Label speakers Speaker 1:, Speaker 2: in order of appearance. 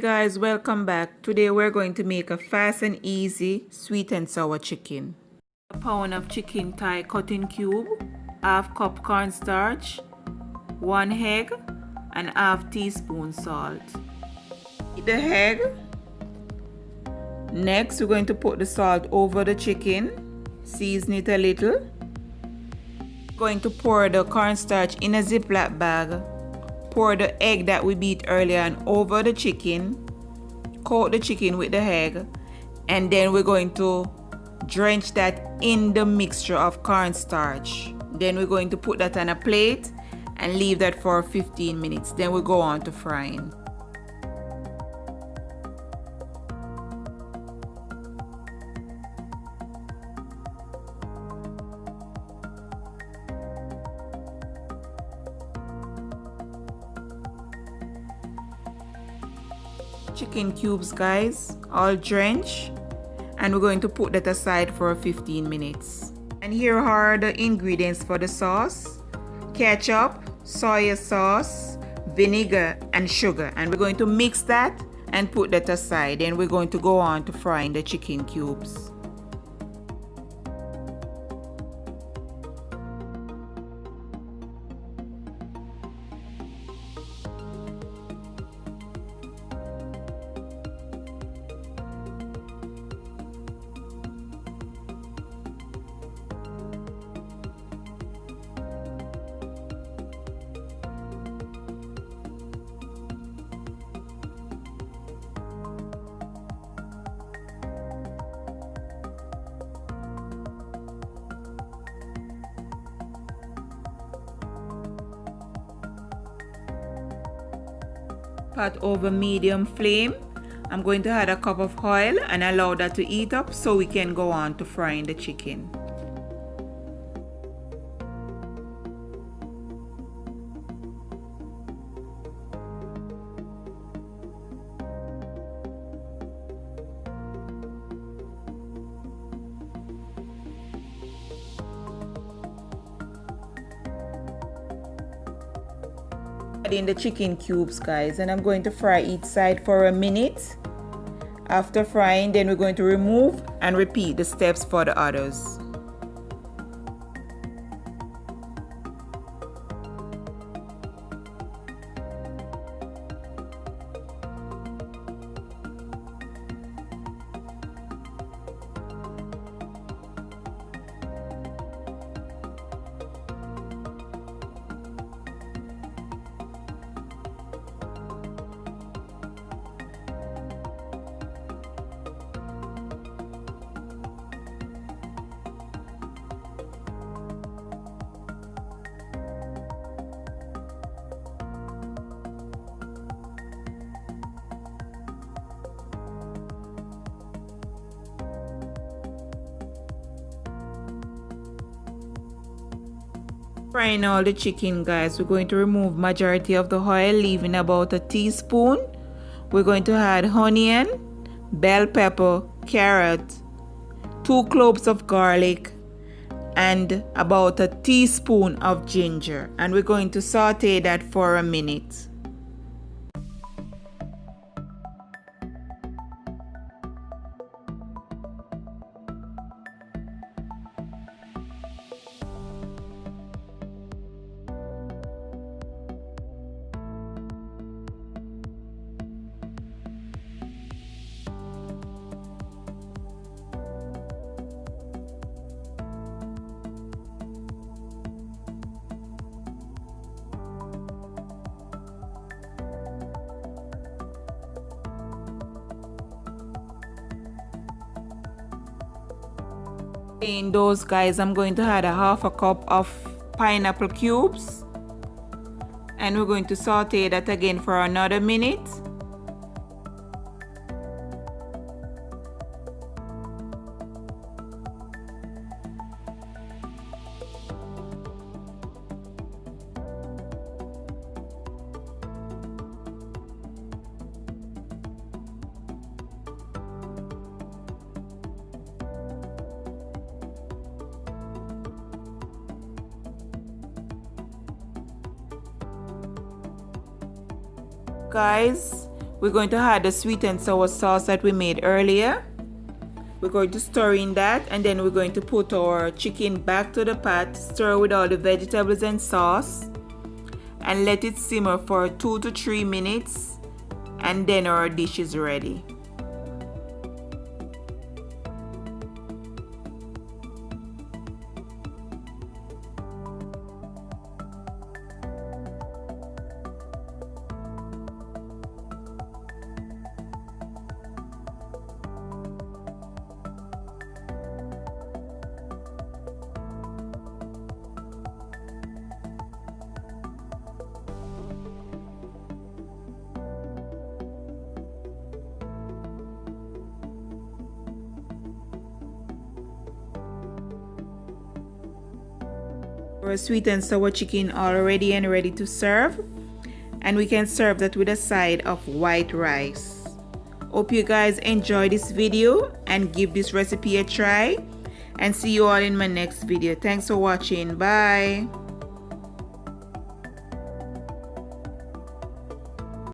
Speaker 1: Guys, welcome back. Today we're going to make a fast and easy sweet and sour chicken. A pound of chicken thigh cut in cube, half cup cornstarch, 1 egg and half teaspoon salt. The egg. Next we're going to put the salt over the chicken, season it a little. Going to pour the cornstarch in a Ziploc bag. Pour the egg that we beat earlier and over the chicken. Coat the chicken with the egg. And then we're going to drench that in the mixture of cornstarch. Then we're going to put that on a plate and leave that for 15 minutes. Then we go on to frying. Chicken cubes, guys, all drenched, and we're going to put that aside for 15 minutes. And here are the ingredients for the sauce: ketchup, soya sauce, vinegar and sugar. And we're going to mix that and put that aside. Then we're going to go on to frying the chicken cubes. Pot over medium flame. I'm going to add a cup of oil and allow that to heat up so we can go on to frying the chicken. In the chicken cubes, guys, and I'm going to fry each side for a minute. After frying, then we're going to remove and repeat the steps for the others. Frying all the chicken, guys, we're going to remove majority of the oil, leaving about a teaspoon. We're going to add onion, bell pepper, carrot, 2 cloves of garlic, and about a teaspoon of ginger. And we're going to saute that for a minute. In those, guys, I'm going to add a half a cup of pineapple cubes, and we're going to saute that again for another minute. Guys, we're going to add the sweet and sour sauce that we made earlier. We're going to stir in that, and then we're going to put our chicken back to the pot, stir with all the vegetables and sauce, and let it simmer for 2 to 3 minutes, and then our dish is ready. Our sweet and sour chicken all ready and ready to serve, and we can serve that with a side of white rice. Hope you guys enjoy this video and give this recipe a try, and see you all in my next video. Thanks for watching. Bye.